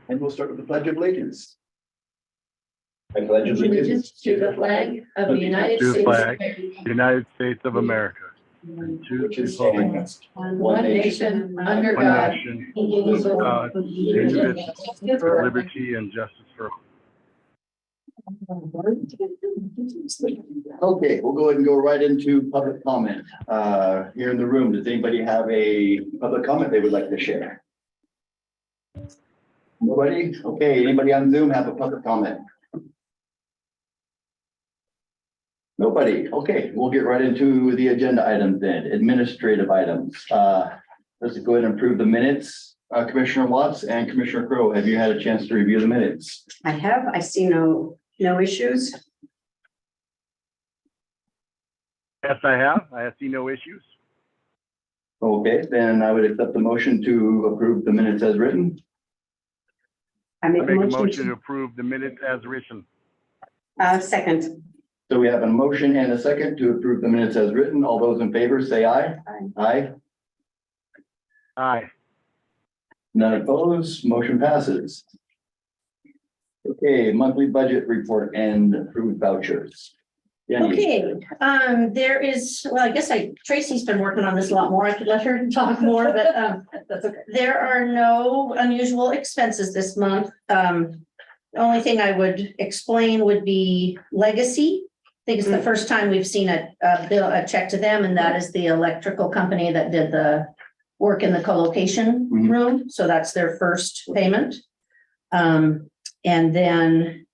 And we'll start with the Pledge of Allegiance. I pledge allegiance to the flag of the United To the States flag, United States of America, and to Which the is republic, one nation under one God, nation, indivisible, God, indivisible, with liberty and justice for all. Okay, we'll go ahead and go right into public comment. Here in the room, does anybody have a public comment they would like to share? Nobody? Okay, anybody on Zoom have a public comment? Nobody. Okay, we'll get right into the agenda items then, administrative items. Let's go ahead and approve the minutes. Commissioner Watts and Commissioner Crowe, have you had a chance to review the minutes? I have, I see no issues. Yes, I have. I see no issues. Okay, then I would accept the motion to approve the minutes as written. I I make make a a motion motion to approve the minutes as written. second. So we have a motion and a second to approve the minutes as written. All those in favor say aye. Aye. Aye. Aye. None opposed, motion passes. Okay, monthly budget report and approved vouchers. Jenny, Okay, there is, well, I guess Tracy's been working on this a lot more. I could let her talk more, but, That's okay. there are no unusual expenses this month. The only thing I would explain would be legacy. I think it's the first time we've seen a check to them, and that is the electrical company that did the work in the co-location Mhm. room. So that's their first payment. And then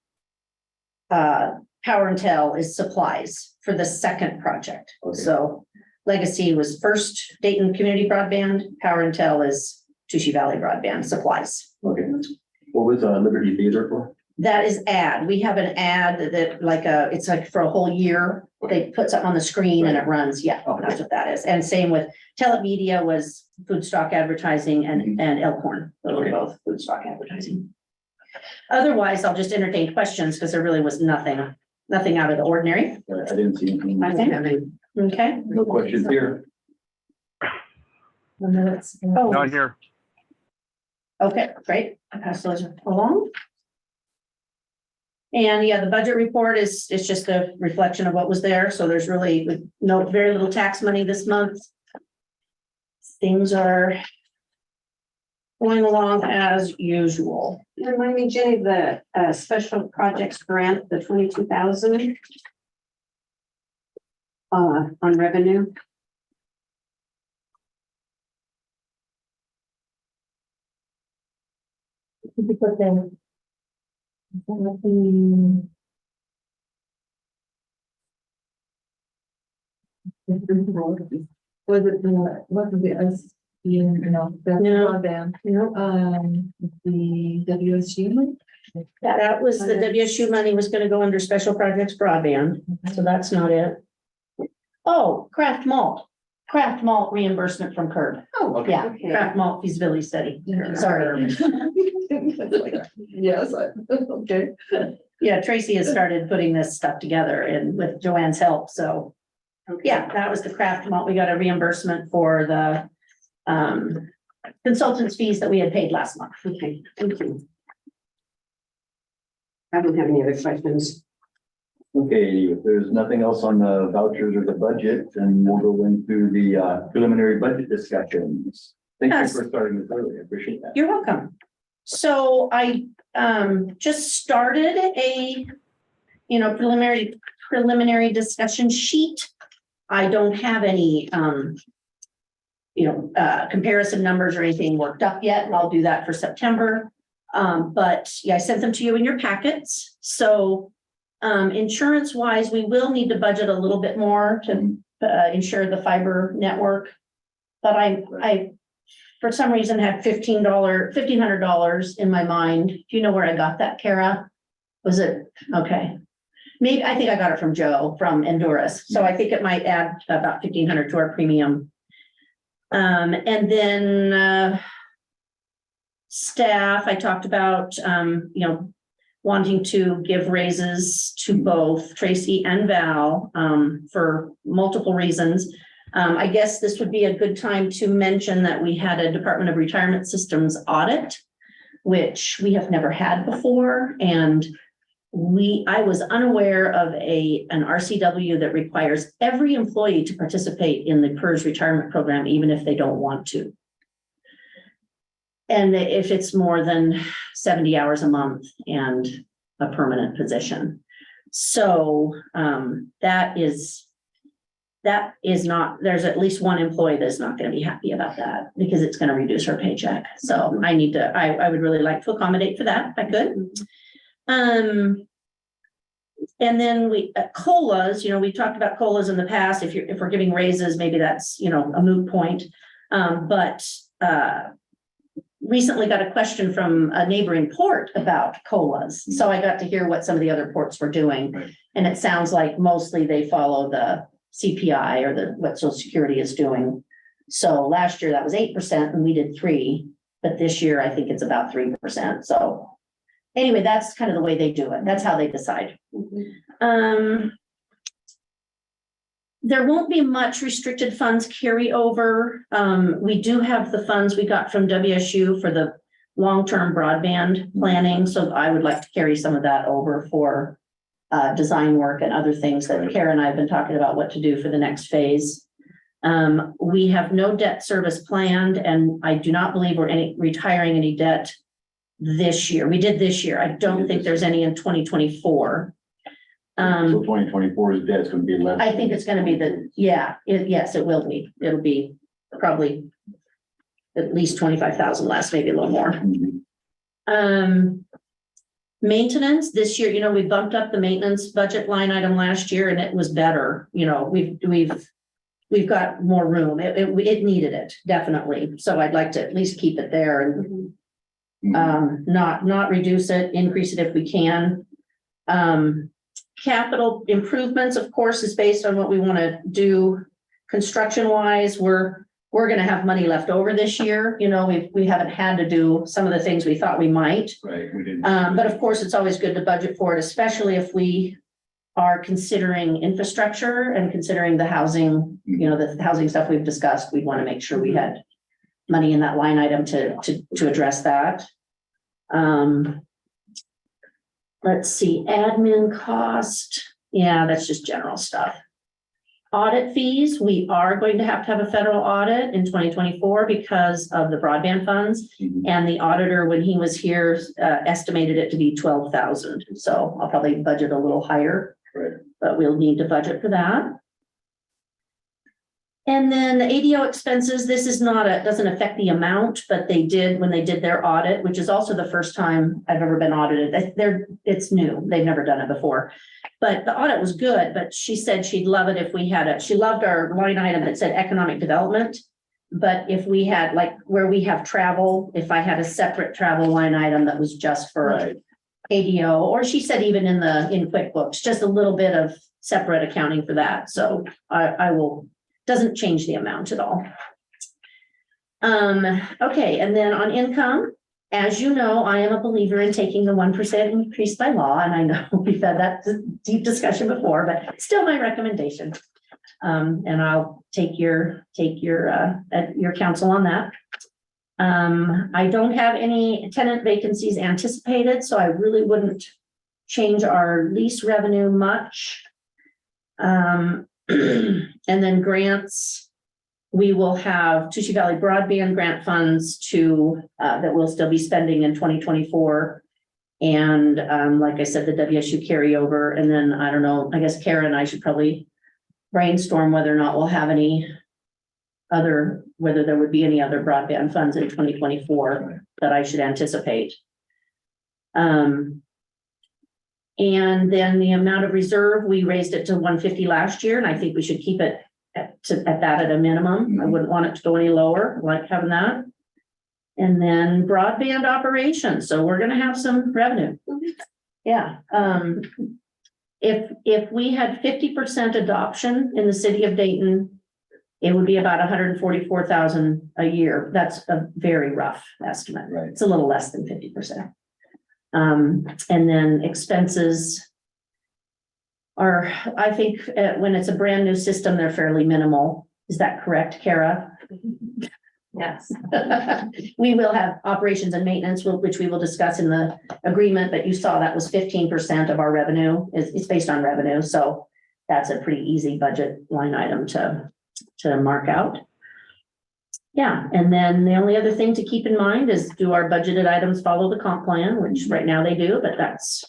Power and Tel is supplies for the second project. Okay. So Legacy was first Dayton Community Broadband, Power and Tel is Tushy Valley Broadband supplies. okay. What was Liberty Theater for? That is ad. We have an ad that it's like for a whole year. They put something on the screen and it runs. Yeah, Okay. that's what that is. And same with Telemedia was food stock advertising and Elkhorn. Those were Okay. both food stock advertising. Otherwise, I'll just entertain questions because there really was nothing out of the ordinary. I didn't see anything. I don't have any. Okay. No questions here. Oh, Not here. okay, great. I pass those along. And yeah, the budget report is just a reflection of what was there. So there's really very little tax money this month. Things are going along as usual. Remind me, Jenny, the special projects grant, the 22,000 on revenue. Was it the, wasn't the us, that's No. broadband, You the WSG one? that was the WSU money was gonna go under special projects broadband, so that's not it. Oh, Kraft Malt reimbursement from Curb. Oh, Yeah, okay. Kraft Malt feasibility study. Yeah. Sorry. Yes, okay. Yeah, Tracy has started putting this stuff together and with Joanne's help, so. Yeah, that was the Kraft Malt. We got a reimbursement for the consultants fees that we had paid last month. Okay, thank you. I don't have any other questions. Okay, if there's nothing else on the vouchers or the budget, then we'll go into the preliminary budget discussions. Thank you Yes. for starting this early. I appreciate that. You're welcome. So I just started a preliminary discussion sheet. I don't have any comparison numbers or anything worked up yet, and I'll do that for September. But yeah, I sent them to you in your packets. So insurance wise, we will need to budget a little bit more to insure the fiber network. But I for some reason had $1,500 in my mind. Do you know where I got that, Kara? Was it okay? Maybe I think I got it from Joe from Endurus. So I think it might add about $1,500 to our premium. And then staff, I talked about wanting to give raises to both Tracy and Val for multiple reasons. I guess this would be a good time to mention that we had a Department of Retirement Systems audit which we have never had before. And I was unaware of an RCW that requires every employee to participate in the PERS retirement program, even if they don't want to. And if it's more than 70 hours a month and a permanent position. So that is not, there's at least one employee that's not going to be happy about that because it's going to reduce her paycheck. So I would really like to accommodate for that if I could. And then COLAs, we talked about COLAs in the past. If we're giving raises, maybe that's, a moot point. But recently got a question from a neighboring port about COLAs. So I got to hear what some of the other ports were doing. Right. And it sounds like mostly they follow the CPI or what Social Security is doing. So last year that was 8% and we did 3%, but this year I think it's about 3%. So anyway, that's kind of the way they do it. That's how they decide. There won't be much restricted funds carryover. We do have the funds we got from WSU for the long-term broadband planning. So I would like to carry some of that over for design work and other things that Kara and I have been talking about what to do for the next phase. We have no debt service planned, and I do not believe we're retiring any debt this year. We did this year. I don't think there's any in 2024. So 2024's debt's going to be less. I think it's going to be yes, it will be. It'll be probably at least 25,000 less, maybe a little more. Maintenance this year, we bumped up the maintenance budget line item last year and it was better. We've got more room. It needed it, definitely. So I'd like to at least keep it there and not reduce it, increase it if we can. Capital improvements, of course, is based on what we want to do construction wise. We're going to have money left over this year. We haven't had to do some of the things we thought we might. Right, we didn't. But of course, it's always good to budget for it, especially if we are considering infrastructure and considering the housing, the housing stuff we've discussed. We'd want to make sure we had money in that line item to address that. Let's see, admin cost. Yeah, that's just general stuff. Audit fees, we are going to have a federal audit in 2024 because of the broadband funds. And the auditor, when he was here, estimated it to be 12,000. So I'll probably budget a little higher, but we'll need to budget for that. And then the ADO expenses, this is doesn't affect the amount, but they did when they did their audit, which is also the first time I've ever been audited. It's new. They've never done it before. But the audit was good, but she said she'd love it if we had she loved our line item that said economic development. But if we had, like where we have travel, if I had a separate travel line item that was just for ADO, or she said even in QuickBooks, just a little bit of separate accounting for that. So I will. Doesn't change the amount at all. Okay, and then on income, as you know, I am a believer in taking the 1% increase by law, and I know we've had that deep discussion before, but still my recommendation. And I'll take your counsel on that. I don't have any tenant vacancies anticipated, so I really wouldn't change our lease revenue much. And then grants, we will have Tucci Valley Broadband grant funds that we'll still be spending in 2024. And like I said, the WSU carryover. And then I don't know, I guess Kara and I should probably brainstorm whether or not we'll have whether there would be any other broadband funds in 2024 that I should anticipate. And then the amount of reserve, we raised it to 150 last year, and I think we should keep it at that at a minimum. I wouldn't want it to go any lower. I like having that. And then broadband operations. So we're going to have some revenue. Yeah. If we had 50% adoption in the city of Dayton, it would be about 144,000 a year. That's a very rough estimate. Right. It's a little less than 50%. And then expenses are, I think, when it's a brand new system, they're fairly minimal. Is that correct, Kara? Yes. We will have operations and maintenance, which we will discuss in the agreement, but you saw that was 15% of our revenue. It's based on revenue, so that's a pretty easy budget line item to mark out. Yeah, and then the only other thing to keep in mind is, do our budgeted items follow the comp plan, which right now they do, but that's,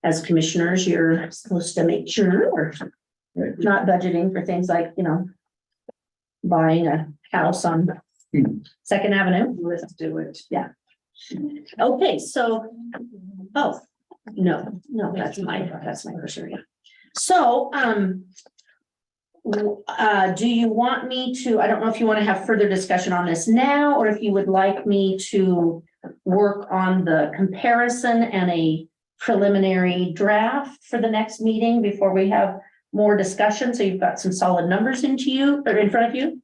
as commissioners, you're supposed to make sure we're Right. not budgeting for things like, buying a house on Second Avenue. Let's do it. Okay, so, oh, no, that's my cursor. So, do you want me to, I don't know if you want to have further discussion on this now, or if you would like me to work on the comparison and a preliminary draft for the next meeting before we have more discussion, so you've got some solid numbers in front of you.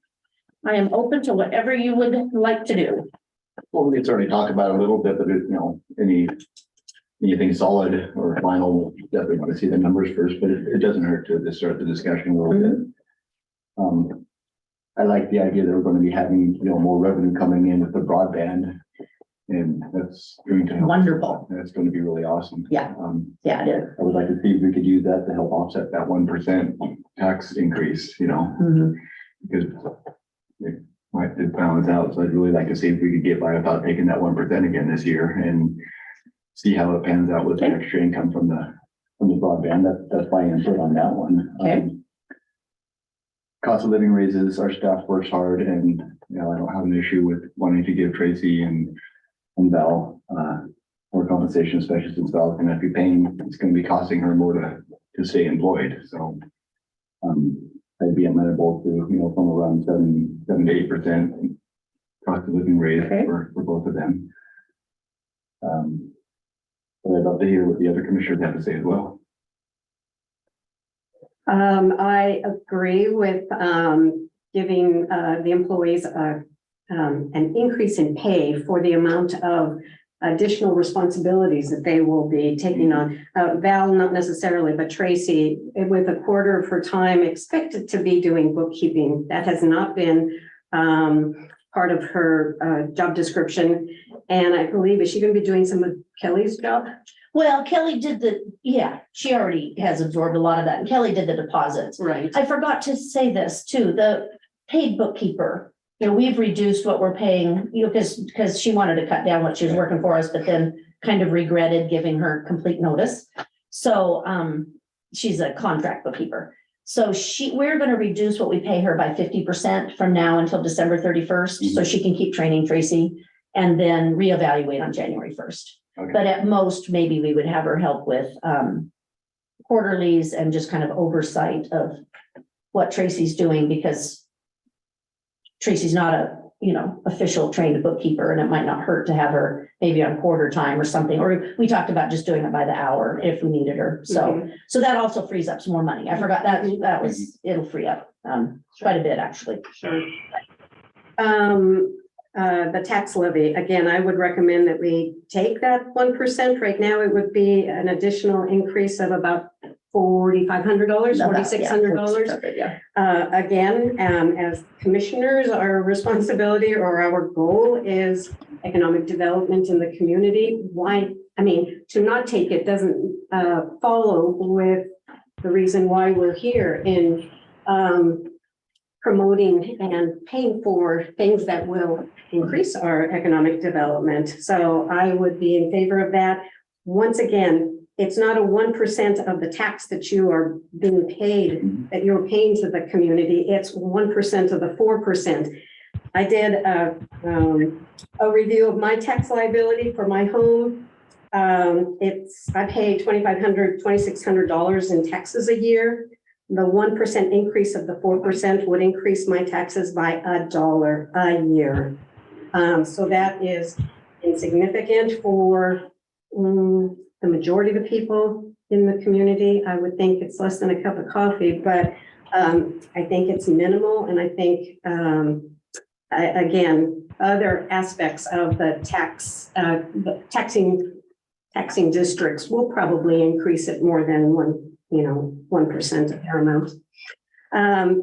I am open to whatever you would like to do. Well, we can certainly talk about it a little bit, but anything solid or final, definitely want to see the numbers first, but it doesn't hurt to just start the discussion a little bit. I like the idea that we're going to be having, more revenue coming in with the broadband. And that's going to help. Wonderful. That's going to be really awesome. Yeah. Yeah, it is. I would like to see if we could use that to help offset that 1% tax increase, Mhm. because it might balance out. So I'd really like to see if we could get by without taking that 1% again this year and see how it pans out with the Okay. extra income from the broadband. That's my input on that one. Okay. Cost of living raises, our staff works hard, and, I don't have an issue with wanting to give Tracy and Val, more compensation, especially since Val's gonna be paying, it's gonna be costing her more to stay employed, so. I'd be amenable to, from around 7 to 8% cost of living raise Okay. for both of them. But I'd love to hear what the other commissioners have to say as well. I agree with, giving, the employees, an increase in pay for the amount of additional responsibilities that they will be taking on. Val, not necessarily, but Tracy, with a quarter of her time expected to be doing bookkeeping. That has not been, part of her, job description. And I believe, is she going to be doing some of Kelly's job? Well, Kelly did she already has absorbed a lot of that, and Kelly did the deposits. Right. I forgot to say this too, the paid bookkeeper, we've reduced what we're paying, because she wanted to cut down what she was working for us, but then kind of regretted giving her complete notice. So, she's a contract bookkeeper. So we're going to reduce what we pay her by 50% from now until December 31st, so she can keep training Tracy and then reevaluate on January 1st. Okay. But at most, maybe we would have her help with quarterlies and just kind of oversight of what Tracy's doing, because Tracy's not a, official trained bookkeeper, and it might not hurt to have her maybe on quarter time or something. Or we talked about just doing it by the hour if we needed her. So that also frees up some more money. I forgot it'll free up quite a bit, actually. Sure. The tax levy, again, I would recommend that we take that 1%. Right now, it would be an additional increase of about $4,500, $4,600. Yeah. Again, as commissioners, our responsibility or our goal is economic development in the community. To not take it doesn't follow with the reason why we're here in promoting and paying for things that will increase our economic development. So I would be in favor of that. Once again, it's not a 1% of the tax that you are being paid, that you're paying to the community. It's 1% of the 4%. I did a review of my tax liability for my home. I pay $2,500, $2,600 in taxes a year. The 1% increase of the 4% would increase my taxes by $1 a year. So that is insignificant for the majority of the people in the community. I would think it's less than a cup of coffee, but I think it's minimal. And I think, again, other aspects of the taxing districts will probably increase it more than 1% of their amount.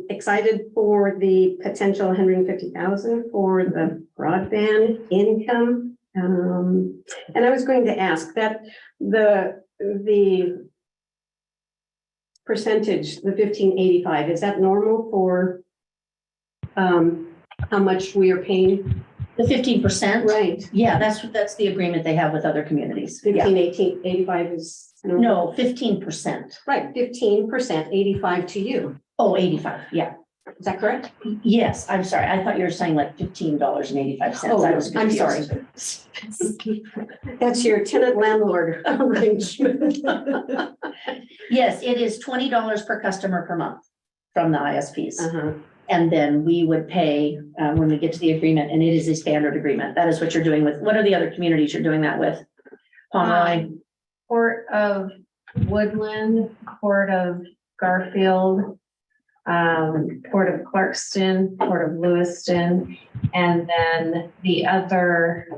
Excited for the potential 150,000 for the broadband income. And I was going to ask that the percentage, the 1585, is that normal for how much we are paying? The 15%? Right. Yeah, that's the agreement they have with other communities. Yeah. 85 is. No, 15%. Right, 15%, 85 to you. Oh, 85, yeah. Is that correct? Yes, I'm sorry. I thought you were saying like $15.85. Oh, I was I'm confused. That's your tenant landlord arrangement. Yes, it is $20 per customer per month from the ISPs. Uh-huh. And then we would pay when we get to the agreement, and it is a standard agreement. That is what you're doing with, what are the other communities you're doing that with? Pomeroy? Port of Woodland, Port of Garfield, Port of Clarkston, Port of Lewiston, and then the other,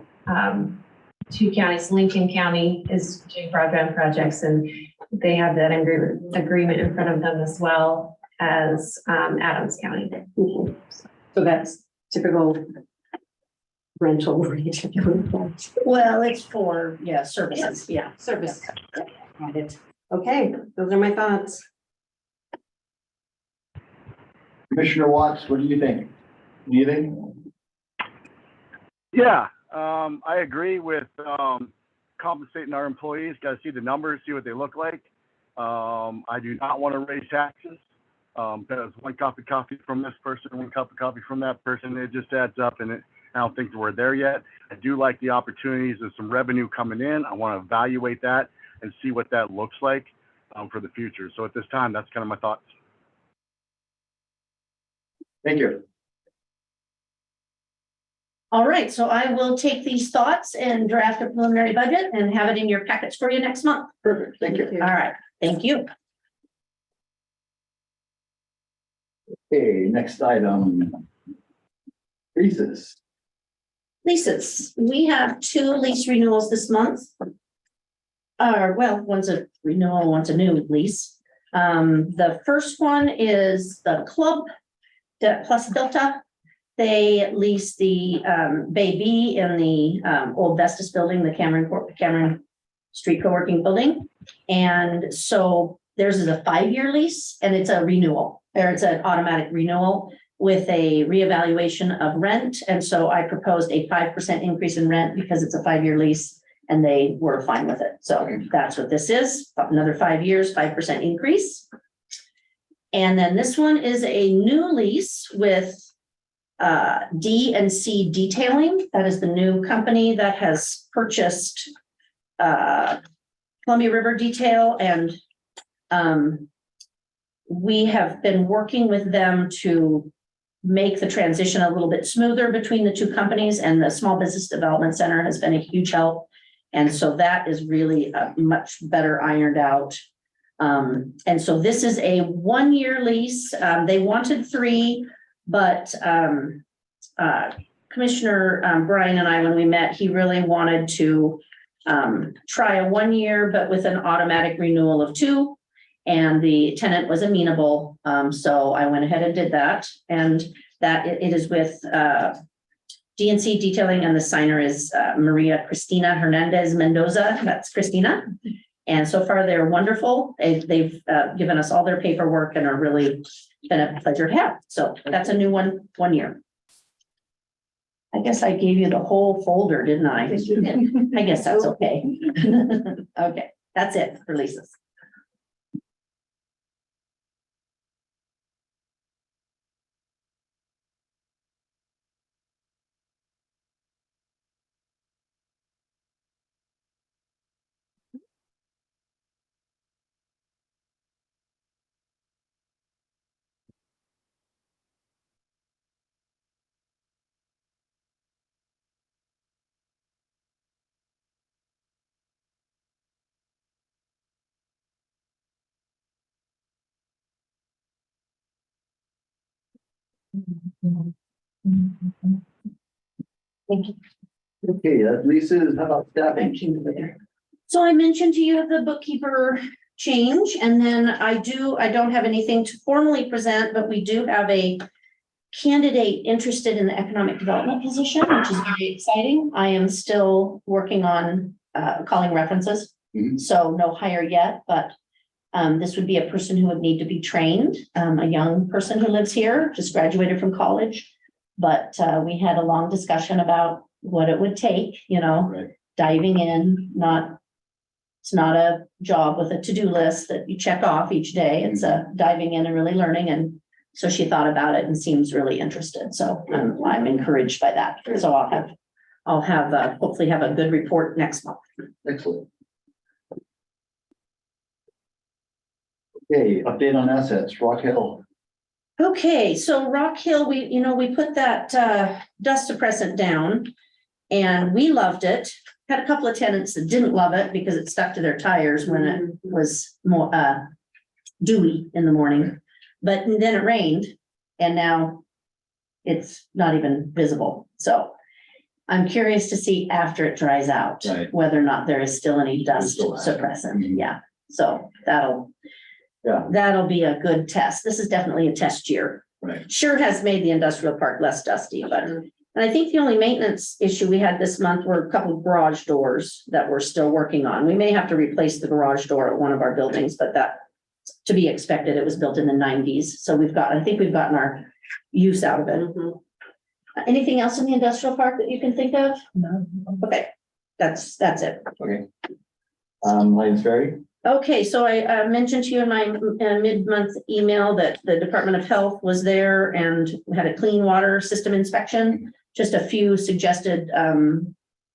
two counties, Lincoln County is doing broadband projects, and they have that agreement in front of them as well as, Adams County. Okay. So that's typical rental rate. Well, it's for, yeah, services, yeah. Service. Got it. Okay, those are my thoughts. Commissioner Watts, what do you think? Anything? Yeah, I agree with compensating our employees. Got to see the numbers, see what they look like. I do not want to raise taxes because one cup of coffee from this person, one cup of coffee from that person, it just adds up, and I don't think we're there yet. I do like the opportunities of some revenue coming in. I want to evaluate that and see what that looks like for the future. So at this time, that's kind of my thoughts. Thank you. All right, so I will take these thoughts and draft a preliminary budget and have it in your packets for you next month. Perfect. Thank you. All right, thank you. Okay, next item. Leases. Leases, we have 2 lease renewals this month. Well, one's a renewal, one's a new lease. The first one is the club plus Delta. They lease the Bay B in the old Vestas building, the Cameron Street Co-working building. And so theirs is a 5-year lease, and it's a renewal, or it's an automatic renewal with a reevaluation of rent. And so I proposed a 5% increase in rent because it's a 5-year lease, and they were fine with it. So that's what this is, another 5 years, 5% increase. And then this one is a new lease with D&C Detailing. That is the new company that has purchased Columbia River Detail, and we have been working with them to make the transition a little bit smoother between the two companies, and the Small Business Development Center has been a huge help. And so that is really much better ironed out. And so this is a 1-year lease. They wanted 3, but Commissioner Brian and I, when we met, he really wanted to try a 1 year, but with an automatic renewal of 2. And the tenant was amenable. So I went ahead and did that. And that it is with D&C Detailing, and the signer is Maria Cristina Hernandez Mendoza. That's Christina. And so far they're wonderful. They've given us all their paperwork and are really been a pleasure to have. So that's a new 1 year. I guess I gave you the whole folder, didn't I? I guess that's okay. Okay, that's it for leases. Thank you. Okay, that leases. How about staffing? So I mentioned to you the bookkeeper change. And then I don't have anything to formally present, but we do have a candidate interested in the economic development position, which is very exciting. I am still working on calling references. Mhm. So no hire yet, but this would be a person who would need to be trained, a young person who lives here, just graduated from college. But we had a long discussion about what it would take, Right. diving in, it's not a job with a to-do list that you check off each day. It's a diving in and really learning. And so she thought about it and seems really interested. So I'm encouraged by that. So I'll have hopefully have a good report next month. Excellent. Okay, update on assets, Rock Hill. Okay, so Rock Hill, we put that dust suppressant down and we loved it. Had a couple of tenants that didn't love it because it stuck to their tires when it was more dewy in the morning. But then it rained and now it's not even visible. So I'm curious to see after it dries out, Right. whether or not there is still any dust Still active. suppressant. Mhm. Yeah, so that'll be a good test. This is definitely a test year. Right. Sure has made the industrial park less dusty, but, and I think the only maintenance issue we had this month were a couple of garage doors that we're still working on. We may have to replace the garage door at one of our buildings, but that to be expected. It was built in the 90s. So I think we've gotten our use out of it. Anything else in the industrial park that you can think of? No. Okay, that's it. Okay. Lions Ferry. Okay, so I mentioned to you in my mid-month email that the Department of Health was there and had a clean water system inspection. Just a few suggested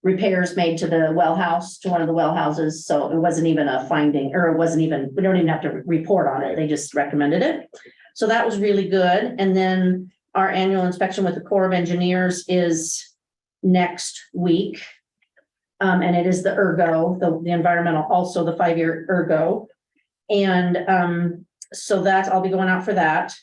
repairs made to the well house, to one of the well houses. So it wasn't even a finding, or we don't even have to report on it. They just recommended it. So that was really good. And then our annual inspection with the Corps of Engineers is next week. And it is the the environmental, also the 5-year ergo. And so I'll be going out for that.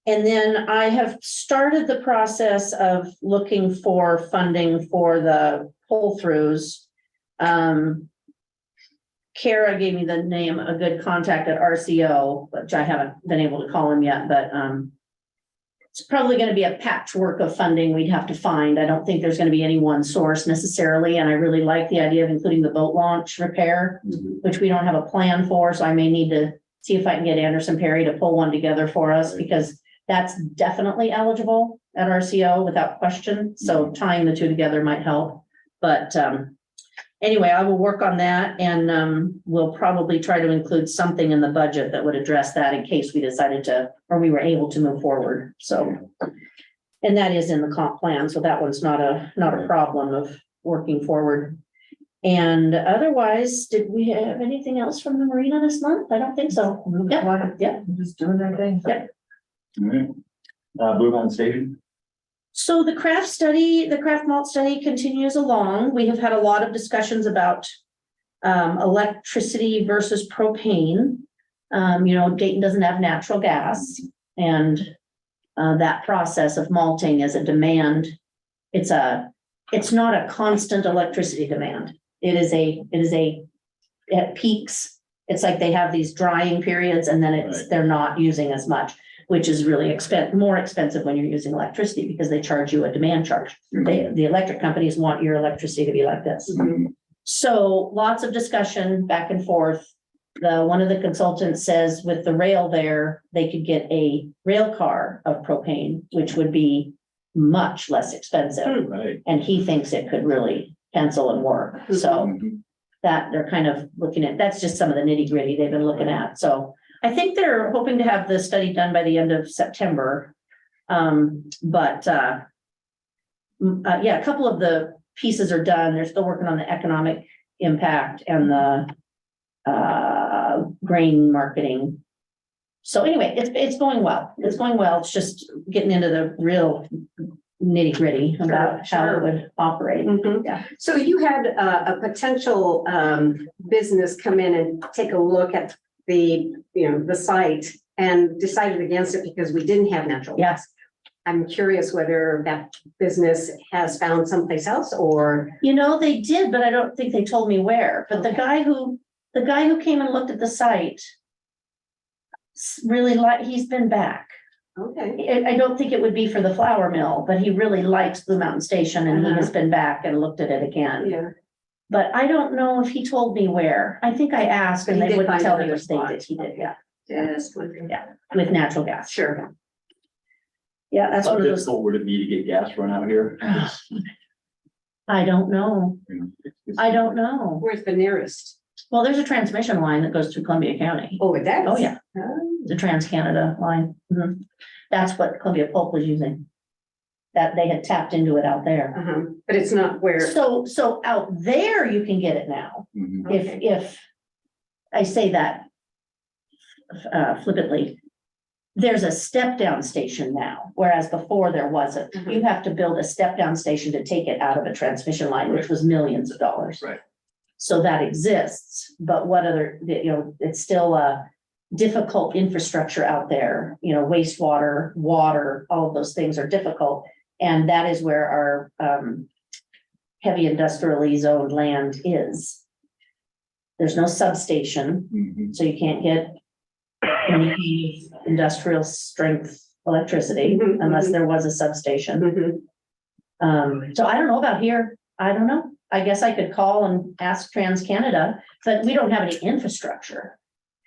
And then I have started the process of looking for funding for the pull-throughs. Kara gave me the name, a good contact at RCO, which I haven't been able to call him yet, but it's probably going to be a patchwork of funding we'd have to find. I don't think there's going to be any one source necessarily. And I really like the idea of including the boat launch repair, which we don't have a plan for. So I may need to see if I can get Anderson Perry to pull one together for us, because that's definitely eligible at RCO without question. So tying the two together might help. But anyway, I will work on that, and we'll probably try to include something in the budget that would address that in case we decided to, or we were able to move forward. So, and that is in the comp plan. So that one's not a problem of working forward. And otherwise, did we have anything else from the marina this month? I don't think so. Yeah. Just doing their thing. Yeah. All right. Blue Mountain Station. So the craft malt study continues along. We have had a lot of discussions about electricity versus propane. Dayton doesn't have natural gas, and that process of malting is a demand. It's not a constant electricity demand. It peaks. It's like they have these drying periods, and then they're not using as much, which is really more expensive when you're using electricity because they charge you a demand charge. The electric companies want your electricity to be like this. So lots of discussion back and forth. One of the consultants says with the rail there, they could get a rail car of propane, which would be much less expensive. Right. And he thinks it could really pencil and work. So that they're kind of looking at, that's just some of the nitty gritty they've been looking at. So I think they're hoping to have the study done by the end of September. A couple of the pieces are done. They're still working on the economic impact and the grain marketing. So anyway, it's going well. It's going well. It's just getting into the real nitty gritty about how it would operate. Yeah. So you had a potential business come in and take a look at the site and decided against it because we didn't have natural gas. Yes. I'm curious whether that business has found someplace else or. They did, but I don't think they told me where. But the guy who the guy who came and looked at the site really he's been back. Okay. I don't think it would be for the flour mill, but he really likes Blue Mountain Station and he has been back and looked at it again. Yeah. But I don't know if he told me where. I think I asked and He they did wouldn't find tell me another which they spot. did. He did, yeah, Just wondering. Yeah. with natural gas. Sure. Yeah, that's How one of those. difficult would it be to get gas run out here? I don't know. I don't know. Where's the nearest? Well, there's a transmission line that goes through Columbia County. Oh, it does? Oh, yeah. Oh. The Trans-Canada line. Mhm. That's what Columbia Pulp was using. That they had tapped into it out there. Uh-huh, but it's not where. So out there you can get it now. Mhm. Okay. If I say that flippantly, there's a step down station now, whereas before there wasn't. Mhm. You have to build a step down station to take it out of a transmission line, which was millions of dollars. Right. So that exists, but what other, it's still a difficult infrastructure out there, wastewater, water, all of those things are difficult. And that is where our heavy industrially zoned land is. There's no substation, Mhm. so you can't get any industrial strength electricity Mhm, unless mhm. there was a substation. Mhm. So I don't know about here. I don't know. I guess I could call and ask TransCanada, but we don't have any infrastructure.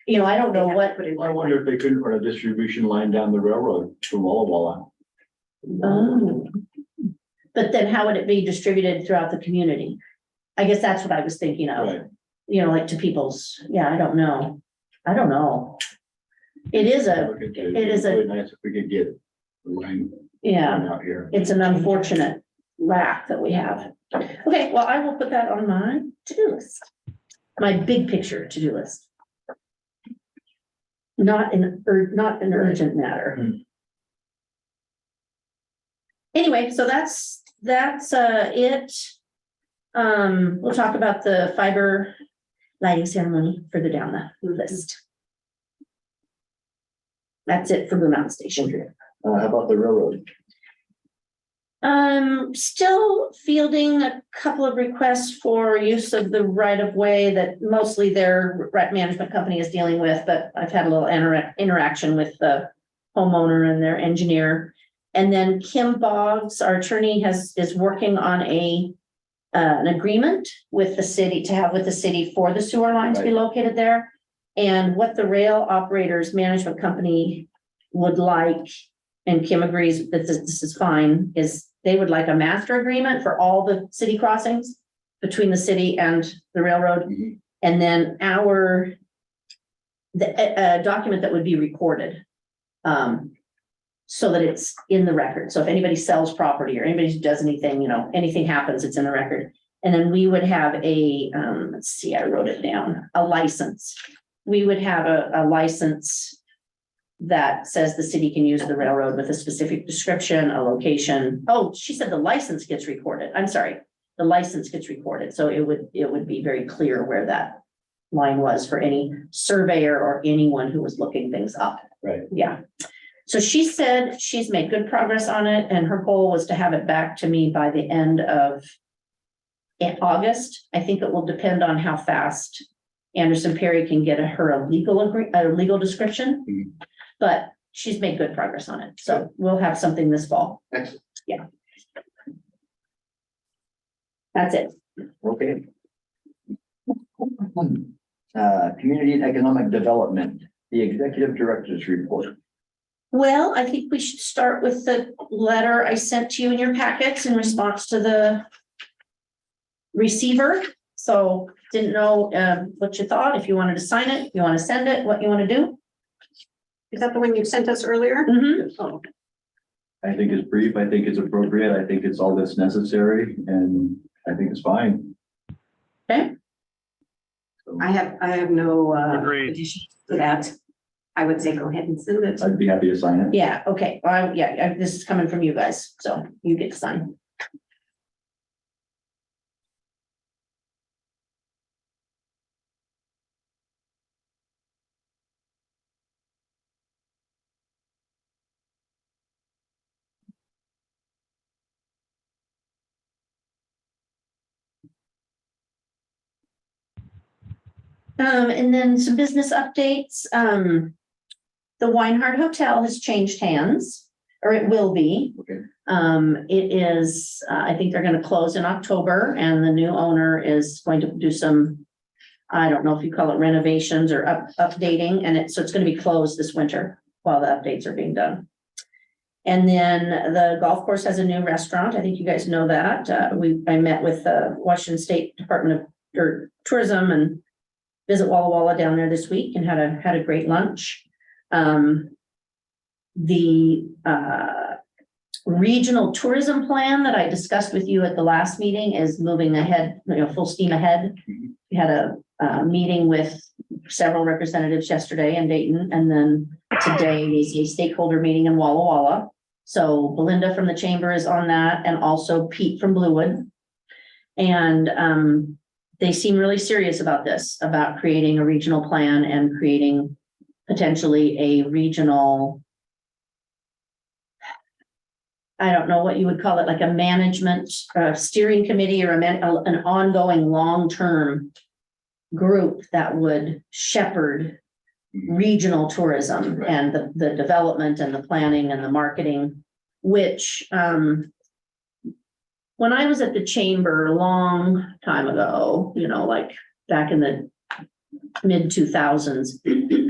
I don't know what. I wonder if they couldn't run a distribution line down the railroad from Walla Walla. Oh. But then how would it be distributed throughout the community? I guess that's what I was thinking of, Right. like to people's, I don't know. I don't know. It is Really nice if we could get a line run out here. it's an unfortunate lack that we have. Okay, well, I will put that on my to-do list. My big picture to-do list. Not an urgent matter. Anyway, so that's it. We'll talk about the fiber lighting ceremony further down the list. That's it for Blue Mountain Station. How about the railroad? Still fielding a couple of requests for use of the right of way that mostly their management company is dealing with, but I've had a little interaction with the homeowner and their engineer. And then Kim Boggs, our attorney, is working on an agreement with the city for the sewer line to be located there. And what the rail operators management company would like, and Kim agrees that this is fine, is they would like a master agreement for all the city crossings between the city and the railroad. Mhm. And then a document that would be recorded. So that it's in the record. So if anybody sells property or anybody does anything, anything happens, it's in the record. And then we would have let's see, I wrote it down, a license. We would have a license that says the city can use the railroad with a specific description, a location. Oh, she said the license gets recorded. I'm sorry. The license gets recorded. So it would be very clear where that line was for any surveyor or anyone who was looking things up. Right. Yeah. So she said she's made good progress on it and her goal was to have it back to me by the end of August. I think it will depend on how fast Anderson Perry can get her a legal description. Mhm. But she's made good progress on it. So we'll have something this fall. Excellent. Yeah. That's it. Okay. Community and Economic Development, the Executive Director's Report. Well, I think we should start with the letter I sent to you in your packets in response to the receiver. So didn't know what you thought, if you wanted to sign it, if you want to send it, what you want to do. Is that the one you sent us earlier? Mhm. Oh, I think it's brief, I think it's appropriate, I think it's all that's necessary, and I think it's fine. Okay. So I have no Agreed. additions to that. I would say go ahead and send it. I'd be happy to sign it. Yeah, okay. Well, this is coming from you guys, so you get to sign. And then some business updates. The Weinhardt Hotel has changed hands, or it will be. Okay. It is, I think they're gonna close in October, and the new owner is going to do some, I don't know if you call it renovations or updating, and so it's gonna be closed this winter while the updates are being done. And then the golf course has a new restaurant. I think you guys know that. I met with the Washington State Department of Tourism and Visit Walla Walla down there this week and had a great lunch. The regional tourism plan that I discussed with you at the last meeting is moving ahead, full steam ahead. We had a meeting with several representatives yesterday in Dayton, and then today is a stakeholder meeting in Walla Walla. So Belinda from the chamber is on that, and also Pete from Bluewood. And they seem really serious about this, about creating a regional plan and creating potentially a regional, I don't know what you would call it, like a management steering committee or an ongoing long-term group that would shepherd regional tourism. Right. And the development and the planning and the marketing, which when I was at the chamber a long time ago, like back in the mid 2000s,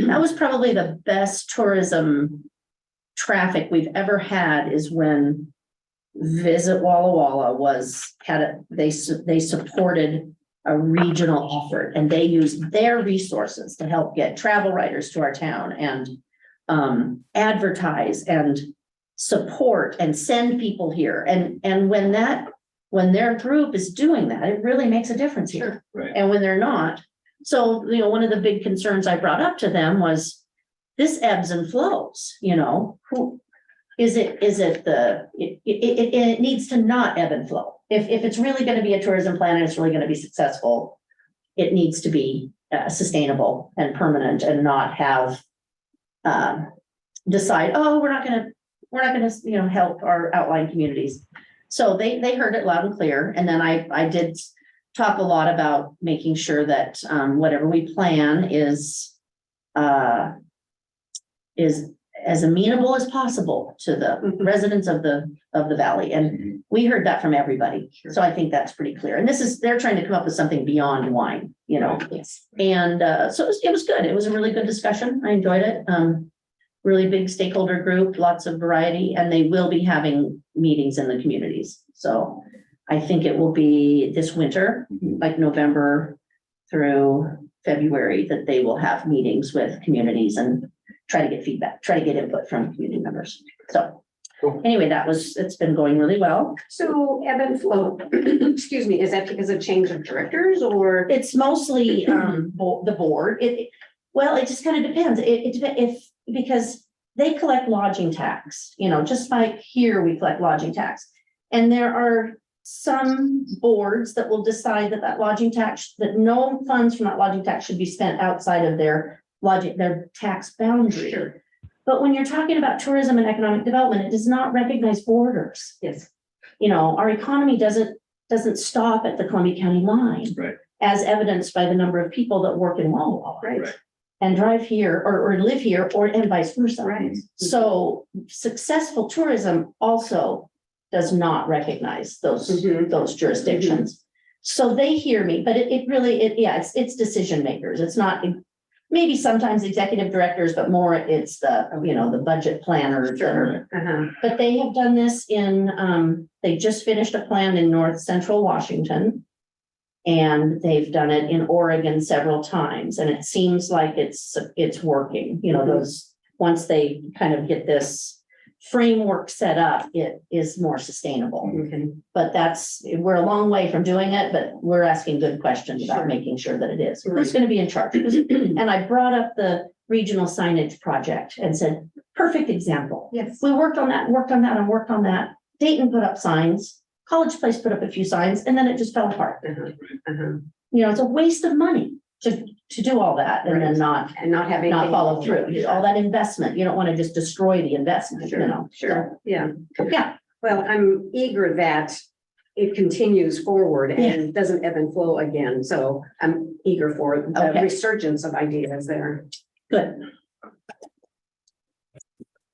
that was probably the best tourism traffic we've ever had, is when Visit Walla Walla they supported a regional effort, and they used their resources to help get travel writers to our town and advertise and support and send people here. And when their group is doing that, it really makes a difference here. Right. And when they're not, so, one of the big concerns I brought up to them was this ebbs and flows, who is it needs to not ebb and flow. If it's really going to be a tourism plan and it's really going to be successful, it needs to be sustainable and permanent, and not have decide, oh, we're not going to help our outlying communities. So they heard it loud and clear. And then I did talk a lot about making sure that whatever we plan is as amenable as possible to the residents of the valley. And we heard that from everybody. So I think that's pretty clear. And they're trying to come up with something beyond wine, Yes. And so it was good. It was a really good discussion. I enjoyed it. Really big stakeholder group, lots of variety, and they will be having meetings in the communities. So I think it will be this winter, like November through February, that they will have meetings with communities and try to get feedback, try to get input from community members. So Cool. anyway, it's been going really well. So ebb and flow, excuse me, is that because of change of directors, or? It's mostly the board. It just kind of depends. Because they collect lodging tax, just like here we collect lodging tax. And there are some boards that will decide that lodging tax, that no funds from that lodging tax should be spent outside of their tax boundary. Sure. But when you're talking about tourism and economic development, it does not recognize borders. Yes. Our economy doesn't stop at the Columbia County line. Right. As evidenced by the number of people that work in Walla Walla. Right. And drive here or live here, and vice versa. Right. So successful tourism also does not recognize those jurisdictions. So they hear me, but it's decision makers. It's not, maybe sometimes executive directors, but more it's the budget planners. Sure. But they have done this they just finished a plan in North Central Washington. And they've done it in Oregon several times, and it seems like it's working. Once they kind of get this framework set up, it is more sustainable. Okay. But we're a long way from doing it, but we're asking good questions about making sure that it is. Who's going to be in charge? And I brought up the regional signage project and said, perfect example. Yes. We worked on that. Dayton put up signs. College Place put up a few signs, and then it just fell apart. It's a waste of money to do all that and then not follow through. All that investment, you don't want to just destroy the investment, Sure. So, Yeah. yeah. Well, I'm eager that it continues forward and doesn't ebb and flow again. So I'm eager for the Okay. resurgence of ideas there. Good.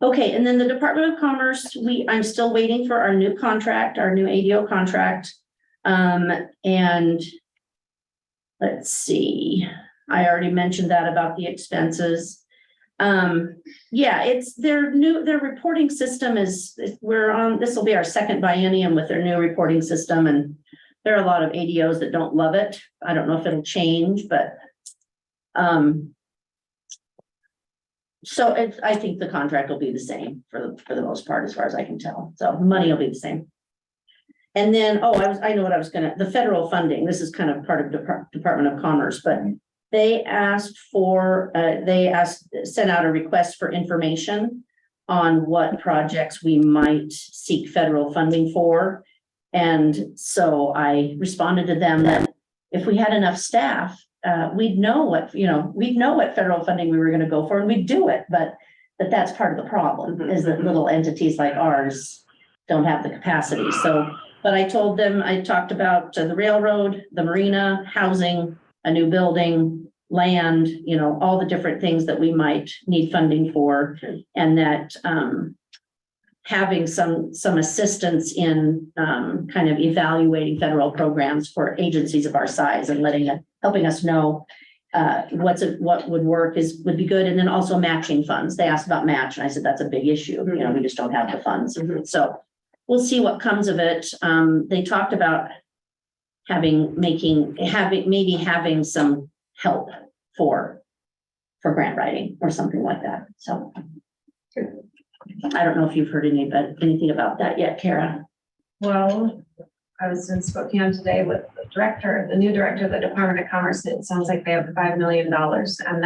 Okay, and then the Department of Commerce, I'm still waiting for our new contract, our new ADO contract. And let's see, I already mentioned that about the expenses. Yeah, it's their reporting system this will be our second biennium with their new reporting system, and there are a lot of ADOs that don't love it. I don't know if it'll change, but so I think the contract will be the same for the most part, as far as I can tell. So money will be the same. And then, I know what the federal funding, this is kind of part of Department of Commerce, but they sent out a request for information on what projects we might seek federal funding for. And so I responded to them that if we had enough staff, we'd know what federal funding we were going to go for, and we'd do it. But that's part of the problem, is that little entities like ours don't have the capacity. So, but I told them, I talked about the railroad, the marina, housing, a new building, land, all the different things that we might need funding for, and that having some assistance in kind of evaluating federal programs for agencies of our size and helping us know what would work would be good. And then also matching funds. They asked about match, and I said that's a big issue. We just don't have the funds. So we'll see what comes of it. They talked about maybe having some help for grant writing or something like that. So I don't know if you've heard anything about that yet, Kara. Well, I was in Spokane today with the new director of the Department of Commerce. It sounds like they have $5 million, and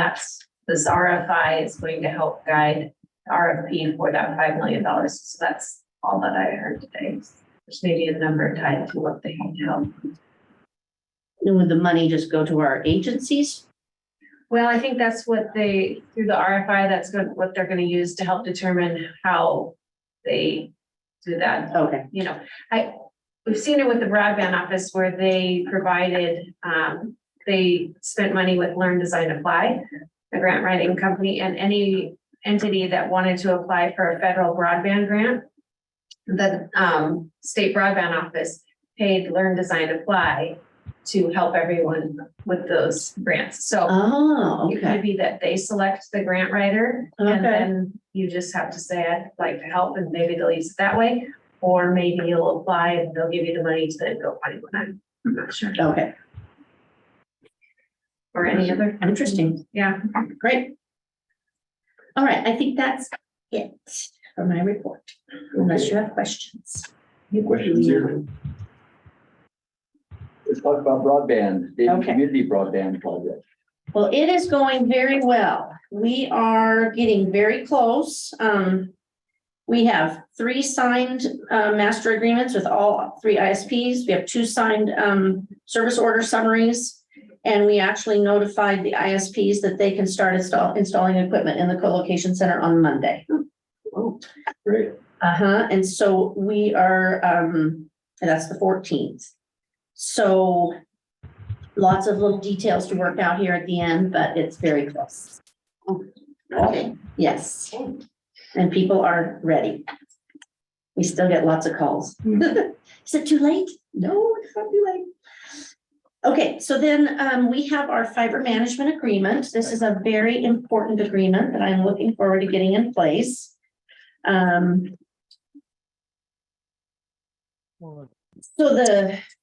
this RFI is going to help guide the RFP for that $5 million. So that's all that I heard today. There's maybe a number tied to what they need help. And would the money just go to our agencies? Well, I think that's what through the RFI, that's what they're going to use to help determine how they do that. Okay. We've seen it with the broadband office where they provided, they spent money with Learn, Design, Apply, the grant writing company, and any entity that wanted to apply for a federal broadband grant, the state broadband office paid Learn, Design, Apply to help everyone with those grants. So it could be that they select the grant writer, and then you just have to say, I'd like to help, and maybe they'll use it that way. Or maybe you'll apply and they'll give you the money to then go find one. I'm not sure. Okay. Or any other. Interesting. Yeah. Great. All right. I think that's it for my report, unless you have questions. Any questions here? Let's talk about broadband, the community broadband project. Well, it is going very well. We are getting very close. We have 3 signed master agreements with all 3 ISPs. We have 2 signed service order summaries. And we actually notified the ISPs that they can start installing equipment in the co-location center on Monday. Oh, great. And so we are, that's the 14th. So lots of little details to work out here at the end, but it's very close. Okay. Yes. And people are ready. We still get lots of calls. Is it too late? No, it's not too late. Okay, so then we have our fiber management agreement. This is a very important agreement that I'm looking forward to getting in place. So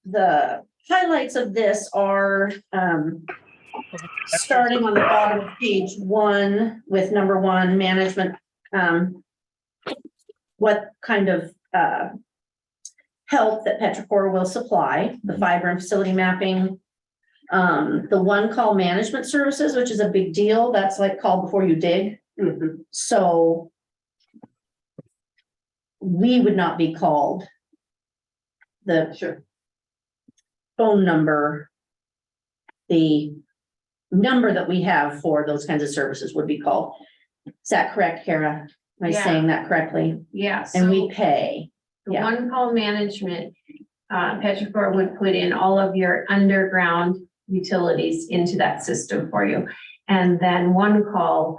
the highlights of this are starting on the bottom of page 1 with number 1, management. What kind of help that Petricor will supply, the fiber and facility mapping, the one call management services, which is a big deal. That's like call before you dig. So we would not be called. The phone number, the number that we have for those kinds of services would be called. Is that correct, Kara? Am I saying that correctly? Yeah. And we pay. The one call management Petrichor would put in all of your underground utilities into that system for you. And then one call,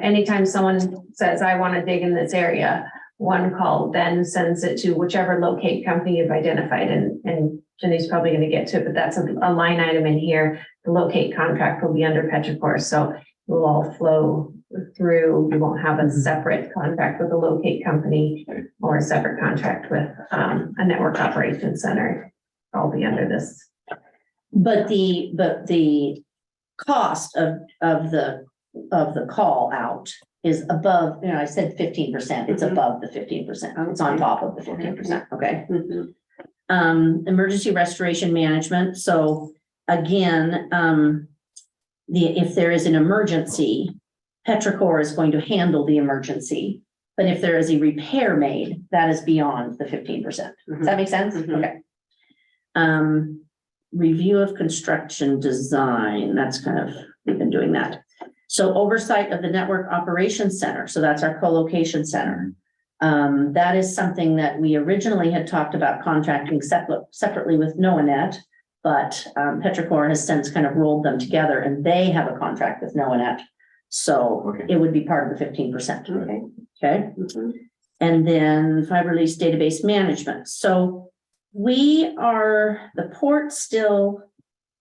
anytime someone says, I want to dig in this area, one call then sends it to whichever locate company you've identified. And Jenny's probably going to get to it, but that's a line item in here. The locate contract will be under Petrichor. So it will all flow through. You won't have a separate contract with a locate company or a separate contract with a network operations center. I'll be under this. But the cost of the call out is above, you know, I said 15%, it's above the 15%. It's on top of the 15%, okay? Emergency restoration management. So again, if there is an emergency, Petrichor is going to handle the emergency. But if there is a repair made, that is beyond the 15%. Does that make sense? Okay. Review of construction design, that's kind of, we've been doing that. So oversight of the network operations center. So that's our co-location center. That is something that we originally had talked about contracting separately with NOAANET, but Petrichor has since kind of rolled them together and they have a contract with NOAANET. So it would be part of the 15%. Okay. And then fiber release database management. So the port still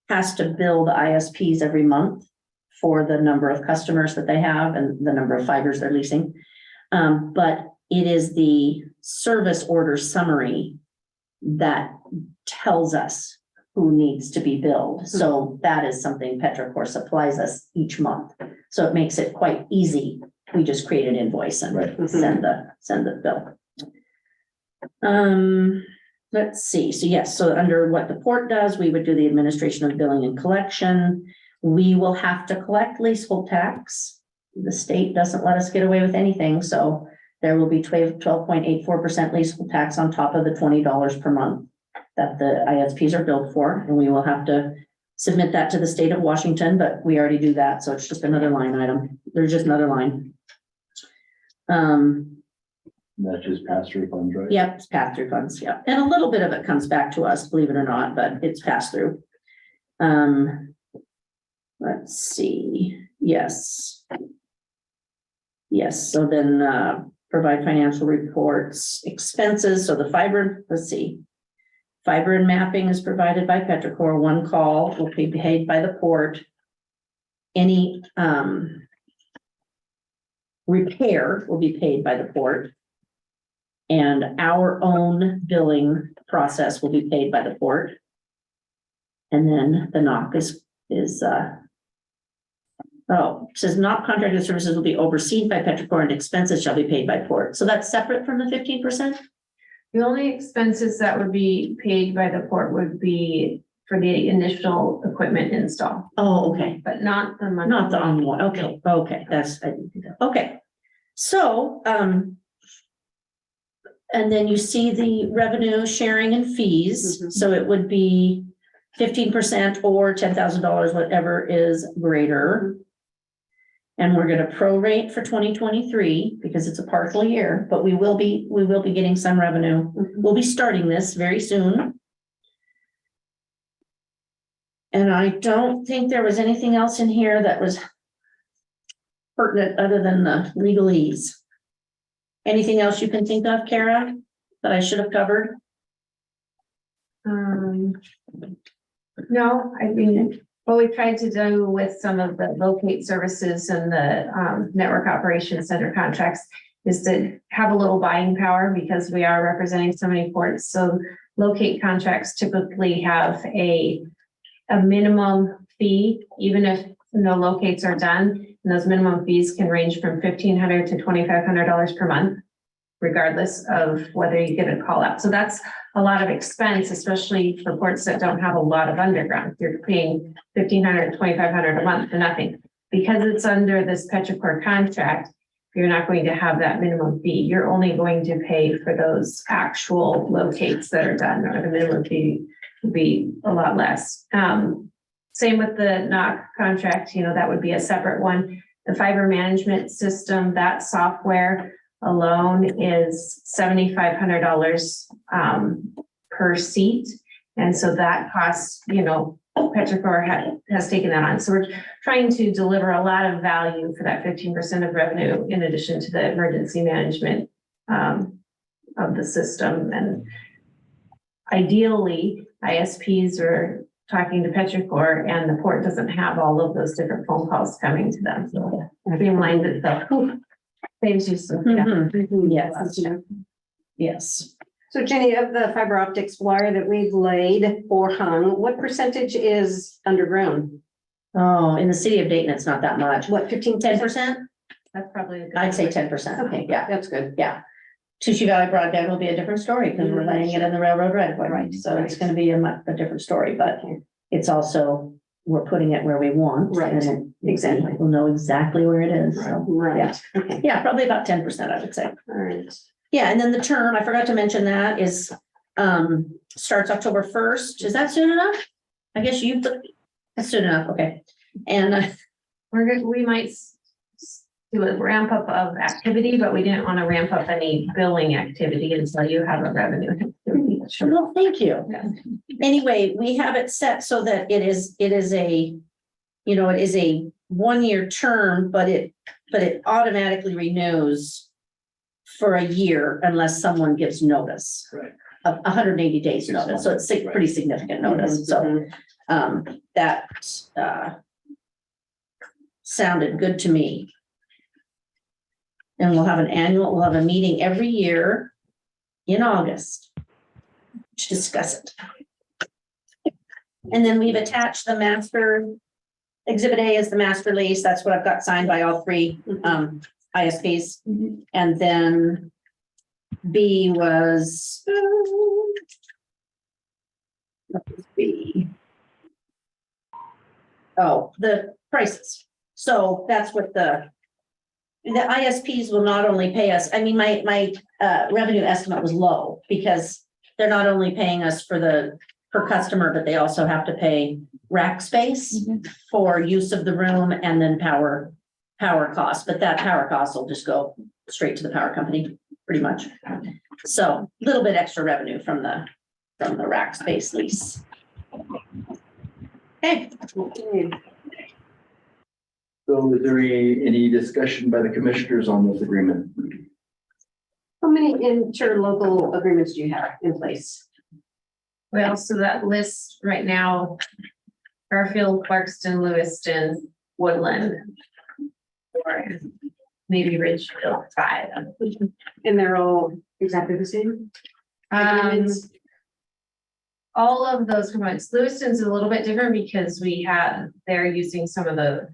has to bill the ISPs every month for the number of customers that they have and the number of fibers they're leasing. But it is the service order summary that tells us who needs to be billed. So that is something Petrichor supplies us each month. So it makes it quite easy. We just create an invoice and send the bill. Let's see. So yes, so under what the port does, we would do the administration of billing and collection. We will have to collect leasehold tax. The state doesn't let us get away with anything. So there will be 12.84% leasehold tax on top of the $20 per month that the ISPs are billed for. And we will have to submit that to the state of Washington, but we already do that. So it's just another line item. There's just another line. That's just pass-through funds, right? Yep, it's pass-through funds, yeah. And a little bit of it comes back to us, believe it or not, but it's pass-through. Let's see, yes. Yes, so then provide financial reports, expenses, so the fiber, let's see. Fiber and mapping is provided by Petrichor. One call will be paid by the port. Any repair will be paid by the port. And our own billing process will be paid by the port. And then the NOC it says NOC contracted services will be overseen by Petrichor and expenses shall be paid by port. So that's separate from the 15%? The only expenses that would be paid by the port would be for the initial equipment install. Oh, okay. But not the money. Not the ongoing. Okay, okay. Okay. So, and then you see the revenue sharing and fees. So it would be 15% or $10,000, whatever is greater. And we're going to prorate for 2023 because it's a partial year, but we will be getting some revenue. We'll be starting this very soon. And I don't think there was anything else in here that was pertinent other than the legalese. Anything else you can think of, Kara, that I should have covered? No, I mean, what we tried to do with some of the locate services and the network operations center contracts is to have a little buying power because we are representing so many ports. So locate contracts typically have a minimum fee, even if no locates are done. And those minimum fees can range from $1,500 to $2,500 per month, regardless of whether you get a call out. So that's a lot of expense, especially for ports that don't have a lot of underground. You're paying $1,500, $2,500 a month for nothing. Because it's under this Petrichor contract, you're not going to have that minimum fee. You're only going to pay for those actual locates that are done, or the minimum fee would be a lot less. Same with the NOC contract, that would be a separate one. The fiber management system, that software alone is $7,500 per seat. And so that costs, Petrichor has taken that on. So we're trying to deliver a lot of value for that 15% of revenue in addition to the emergency management of the system. And ideally, ISPs are talking to Petrichor and the port doesn't have all of those different phone calls coming to them. So streamlined itself. Saves you some. Yes. Yes. So Jenny, of the fiber optics wire that we've laid or hung, what percentage is underground? Oh, in the city of Dayton, it's not that much. What, 15%? 10%? That's probably a good. I'd say 10%. Okay, Yeah. that's good. Yeah. Tucci Valley Broadband will be a different story because we're laying it in the railroad right of way, right? So it's gonna be a different story, but it's also, we're putting it where we want. Right. And Exactly. we'll know exactly where it is. So, Right, okay, yeah, probably about 10%, I would say. all right. Yeah, and then the term, I forgot to mention that is, starts October 1st. Is that soon enough? I guess that's soon enough, okay. And, We're good, we might do a ramp up of activity, but we didn't want to ramp up any billing activity until you have a revenue. activity. well, thank you. Yeah. Anyway, we have it set so that it is a, it is a 1-year term, but it automatically renews for a year unless someone gives notice. Right. Of 180 days notice, so it's Right. pretty significant notice, so, that, sounded good to me. And we'll have a meeting every year in August to discuss it. And then we've attached the master, Exhibit A is the master lease, that's what I've got signed by all three, ISPs. And then B was, B. Oh, the prices. So that's what the ISPs will not only pay us, I mean, my revenue estimate was low because they're not only paying us per customer, but they also have to pay rack space for use of the room and then power costs, but that power cost will just go straight to the power company, pretty much. So a little bit extra revenue from the rack space lease. Okay. Okay. So is there any discussion by the commissioners on this agreement? How many interlocal agreements do you have in place? Well, so that list right now, Garfield, Clarkston, Lewiston, Woodland. Or maybe Ridgefield, 5. And they're all exactly the same? Agreements? All of those components, Lewiston's a little bit different because they're using some of the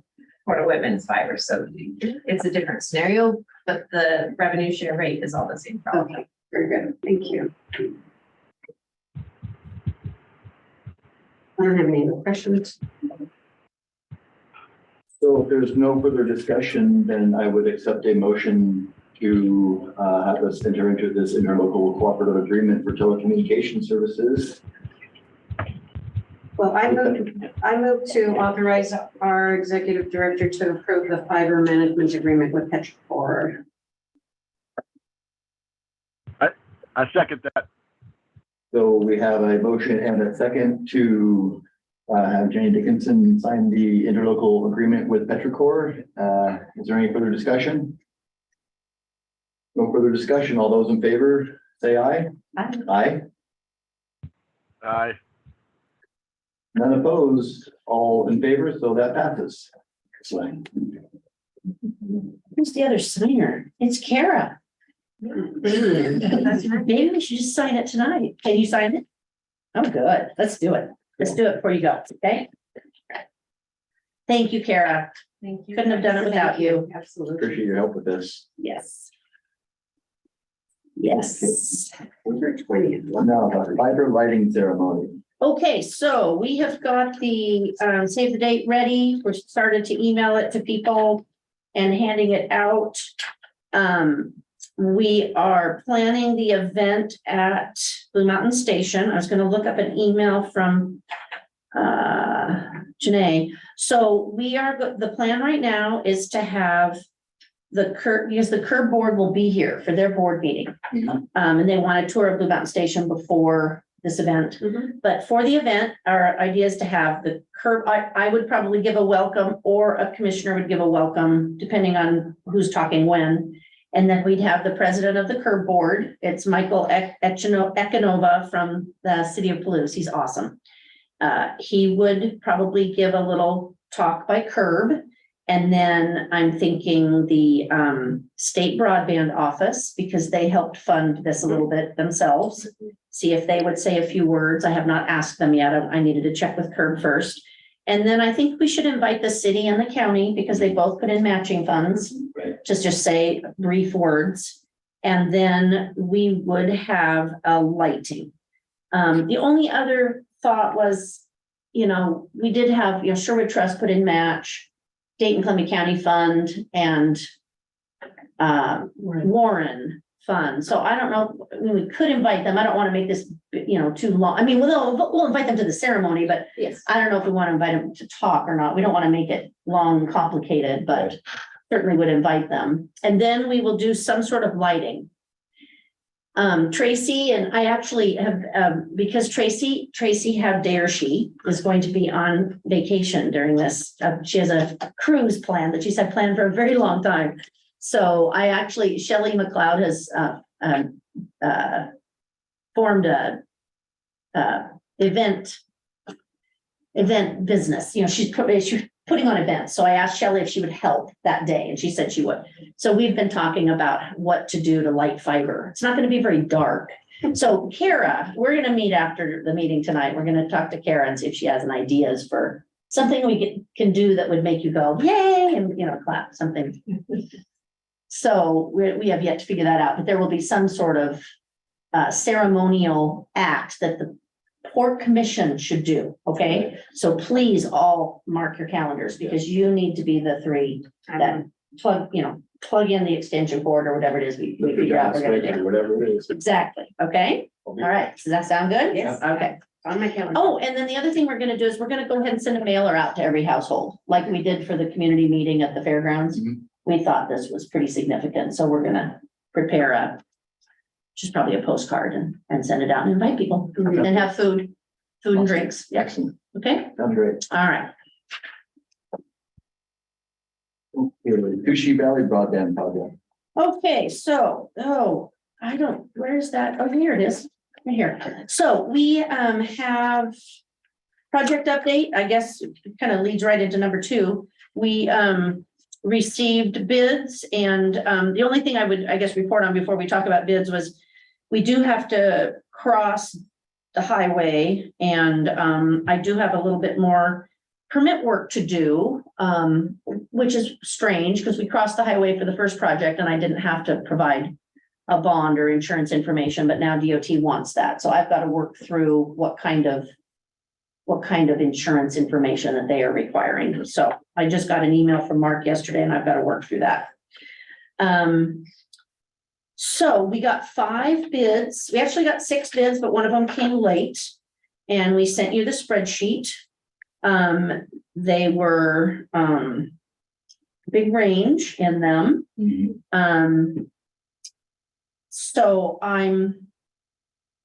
Port of Whitman's fiber, so it's a different scenario, but the revenue share rate is all the same. Probably. Okay, very good, thank you. I don't have any other questions. So if there's no further discussion, then I would accept a motion to have us enter into this interlocal cooperative agreement for telecommunication services. Well, I move to authorize our executive director to approve the fiber management agreement with Petrichor. I second that. So we have a motion and a second to have Jenny Dickinson sign the interlocal agreement with Petrichor. Is there any further discussion? No further discussion. All those in favor, say aye. Aye. Aye. None opposed, all in favor, so that passes. Excellent. Who's the other signer? It's Kara. Maybe we should just sign it tonight. Can you sign it? Oh, good. Let's do it. Let's do it before you go, okay? Thank you, Kara. Thank you. Couldn't have done it without you. Absolutely. Appreciate your help with this. Yes. Yes. September 20th. Now, the fiber lighting ceremony. Okay, so we have got the save the date ready. We're started to email it to people and handing it out. We are planning the event at Blue Mountain Station. I was going to look up an email from Janae. So the plan right now is to have because the curb board will be here for their board meeting. And they want a tour of Blue Mountain Station before this event. Mhm. But for the event, our idea is to have the curb, I would probably give a welcome, or a commissioner would give a welcome, depending on who's talking when. And then we'd have the president of the curb board. It's Michael Ekanova from the city of Palouse. He's awesome. He would probably give a little talk by curb. And then I'm thinking the state broadband office, because they helped fund this a little bit themselves. See if they would say a few words. I have not asked them yet. I needed to check with curb first. And then I think we should invite the city and the county, because they both put in matching funds. Right. Just say brief words. And then we would have a lighting. The only other thought was, we did have, Sherwood Trust put in match, Dayton Columbia County Fund, and Warren Fund. So I don't know, we could invite them. I don't want to make this, too long. I mean, we'll invite them to the ceremony, but Yes. I don't know if we want to invite them to talk or not. We don't want to make it long, complicated, but certainly would invite them. And then we will do some sort of lighting. Tracy and I actually have, because Tracy she is going to be on vacation during this. She has a cruise plan that she's had planned for a very long time. So Shelley McLeod has formed a event business. She's putting on events. So I asked Shelley if she would help that day, and she said she would. So we've been talking about what to do to light fiber. It's not going to be very dark. So Kara, we're going to meet after the meeting tonight. We're going to talk to Kara and see if she has any ideas for something we can do that would make you go, yay, and, clap something. So we have yet to figure that out, but there will be some sort of ceremonial act that the Port Commission should do, okay? So please all mark your calendars, because you need to be the three that plug in the extension cord or whatever it is we figure out we're gonna do. Whatever it is. Exactly, okay? All right, does that sound good? Yes. Okay. On my calendar. Oh, and then the other thing we're gonna do is we're gonna go ahead and send a mailer out to every household, like we did for the community meeting at the fairgrounds. Mhm. We thought this was pretty significant, so we're gonna prepare just probably a postcard and send it out and invite people, Mhm. and have food and drinks. Yeah, Excellent. okay, Sounds great. all right. Tushy Valley Broadband Project. Okay, so, where's that? Oh, here it is, right here. So we have project update, I guess, kind of leads right into number 2. We received bids, and the only thing I would, I guess, report on before we talk about bids was we do have to cross the highway, and I do have a little bit more permit work to do, which is strange because we crossed the highway for the first project and I didn't have to provide a bond or insurance information, but now DOT wants that. So I've got to work through what kind of insurance information that they are requiring. So I just got an email from Mark yesterday and I've got to work through that. So we got 5 bids. We actually got 6 bids, but one of them came late, and we sent you the spreadsheet. They were big range in them. So I'm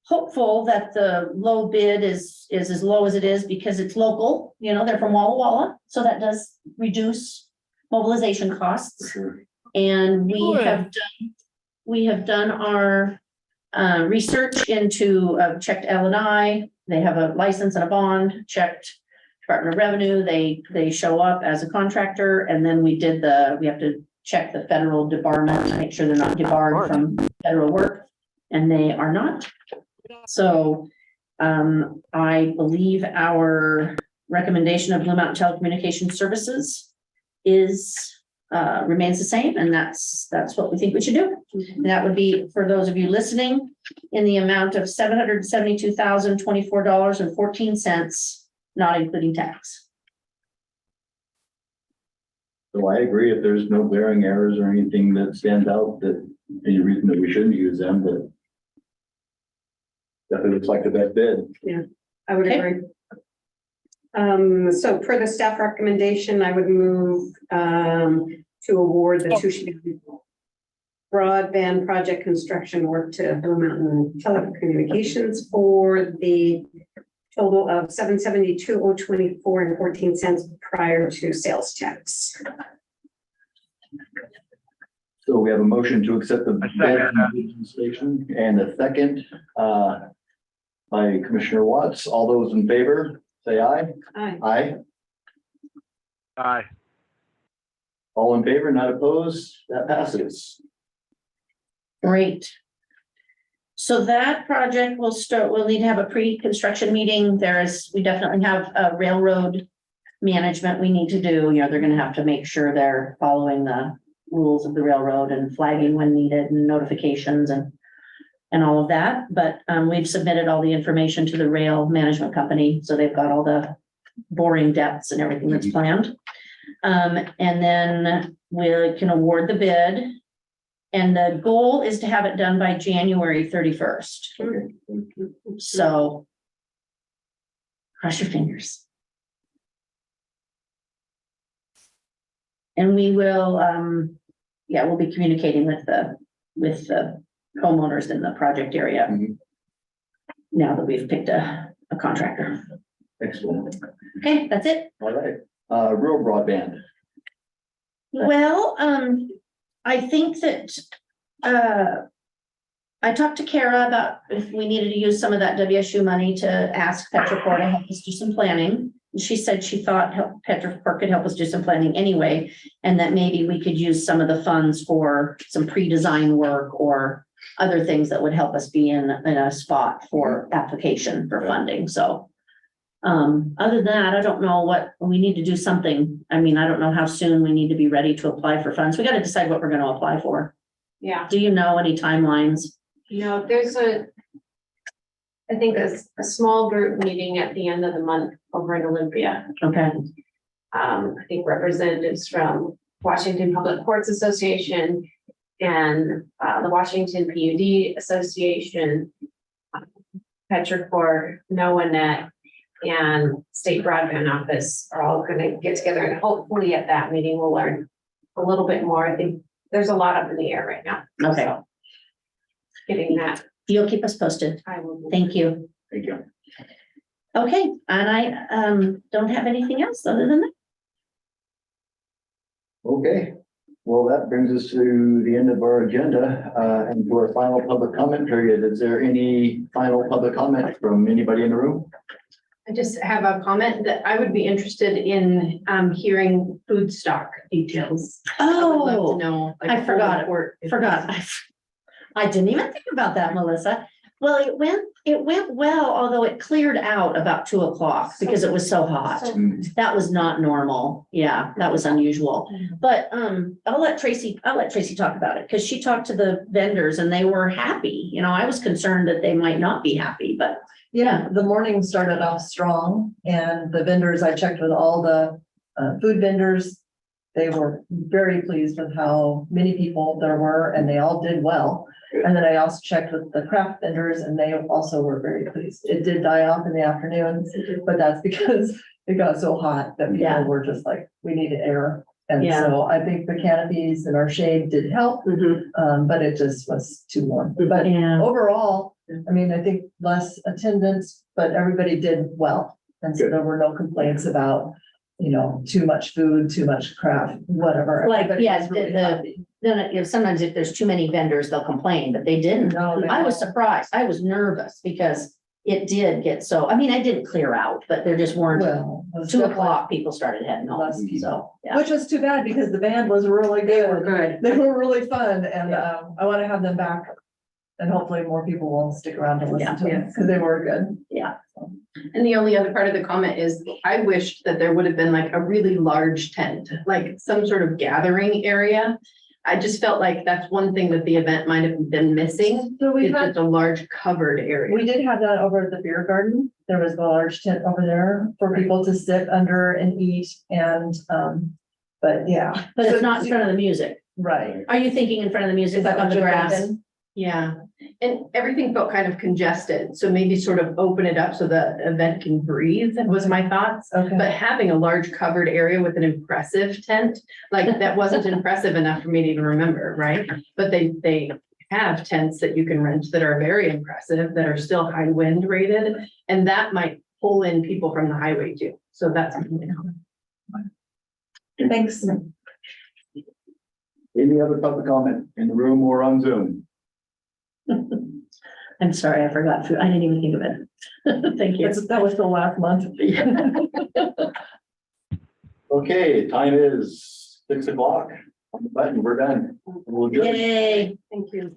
hopeful that the low bid is as low as it is because it's local, they're from Walla Walla. So that does reduce mobilization costs. Sure. And we have done our research into, checked L&I. They have a license and a bond, checked Department of Revenue. They show up as a contractor. And then we have to check the federal debarment to make sure they're not debarred from federal work. And they are not. So I believe our recommendation of Blue Mountain Telecommunications Services remains the same, and that's what we think we should do. And that would be, for those of you listening, in the amount of $772,024.14, not including tax. So I agree, if there's no glaring errors or anything that stands out, that any reason that we shouldn't use them, but definitely looks like the best bid. I would Okay. agree. So per the staff recommendation, I would move to award the Tushy broadband project construction work to Blue Mountain Telecommunications for the total of $772,024.14 prior to sales tax. So we have a motion to accept the I bid second from the station and a second by Commissioner Watts. All those in favor, say aye. Aye. Aye. Aye. All in favor, not opposed, that passes. Great. So that project will start, we'll need to have a pre-construction meeting. We definitely have a railroad management we need to do. You know, they're gonna have to make sure they're following the rules of the railroad and flagging when needed and notifications and all of that. But we've submitted all the information to the rail management company, so they've got all the boring depths and everything that's planned. And then we can award the bid. And the goal is to have it done by January 31st. So cross your fingers. And we will, we'll be communicating with the homeowners in the project area. Mhm. Now that we've picked a contractor. Excellent. Okay, that's it. All right. Rural broadband. Well, I think that, I talked to Kara about if we needed to use some of that WSU money to ask Petrocor to help us do some planning. And she said she thought Petrocor could help us do some planning anyway, and that maybe we could use some of the funds for some pre-design work or other things that would help us be in a spot for application for funding, so. Other than that, I don't know what, we need to do something. I mean, I don't know how soon we need to be ready to apply for funds. We got to decide what we're going to apply for. Yeah, Do you know any timelines? there's I think a small group meeting at the end of the month over in Olympia. Okay, I think representatives from Washington Public Courts Association and the Washington PUD Association, Petrocor, NOAANet, and State Broadband Office are all going to get together, and hopefully at that meeting we'll learn a little bit more. I think there's a lot up in the air right now. okay. So, getting that, You'll keep us posted. I will. Thank you. Thank you. Okay, and I don't have anything else other than that. Okay. Well, that brings us to the end of our agenda and to our final public comment period. Is there any final public comment from anybody in the room? I just have a comment that I would be interested in hearing food stock details. I would love to know. like, I forgot it. full report. Forgot. I didn't even think about that, Melissa. Well, it went well, although it cleared out about 2 o'clock because it was so hot. That was not normal. Yeah, that was unusual. But I'll let Tracy talk about it because she talked to the vendors and they were happy. You know, I was concerned that they might not be happy, but Yeah, the morning started off strong and the vendors, I checked with all the food vendors. They were very pleased with how many people there were and they all did well. And then I also checked with the craft vendors and they also were very pleased. It did die off in the afternoons, but that's because it got so hot that Yeah. people were just like, we need air. And Yeah. so I think the canopies and our shade did help, but it just was too warm. But yeah. overall, I mean, I think less attendance, but everybody did well. And so Good. there were no complaints about, you know, too much food, too much craft, whatever. Like, Everybody yeah, was really the- happy. Then, you know, sometimes if there's too many vendors, they'll complain, but they didn't. No, they- I was surprised. I was nervous because it did get so, I mean, I didn't clear out, but there just weren't, Well, it was 2 definitely- o'clock, people started heading home, Less people. so, yeah. Which was too bad because the band was really good. Good. They were really fun and I want to have them back. And hopefully more people will stick around to listen to them because they were good. And the only other part of the comment is I wished that there would have been like a really large tent, like some sort of gathering area. I just felt like that's one thing that the event might have been missing. So we It's had, just a large covered area. we did have that over at the beer garden. There was a large tent over there for people to sit under and eat and, but yeah. But it's So- not in front of the music. Right. Are you thinking in front of the music, Is like that on what the you're grass? thinking? Yeah, And everything felt kind of congested, so maybe sort of open it up so the event can breathe, was my thoughts. Okay. But having a large covered area with an impressive tent, like that wasn't impressive enough for me to even remember, right? But they have tents that you can rent that are very impressive, that are still high wind rated, and that might pull in people from the highway too. So that's. Thanks. Any other public comment in the room or on Zoom? I'm sorry, I forgot food. I didn't even think of it. Thank you. That was the last month. Okay, time is 6 o'clock. On the button, we're done. We'll adjourn. Yay. Thank you.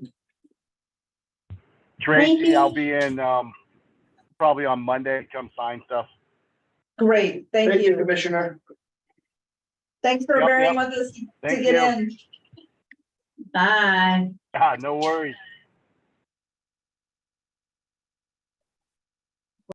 Tracy, I'll be in, probably on Monday, come sign stuff. Great, thank you. Commissioner. Thanks for Yep, bearing yep. with us to Thank get you. in. Bye. No worries.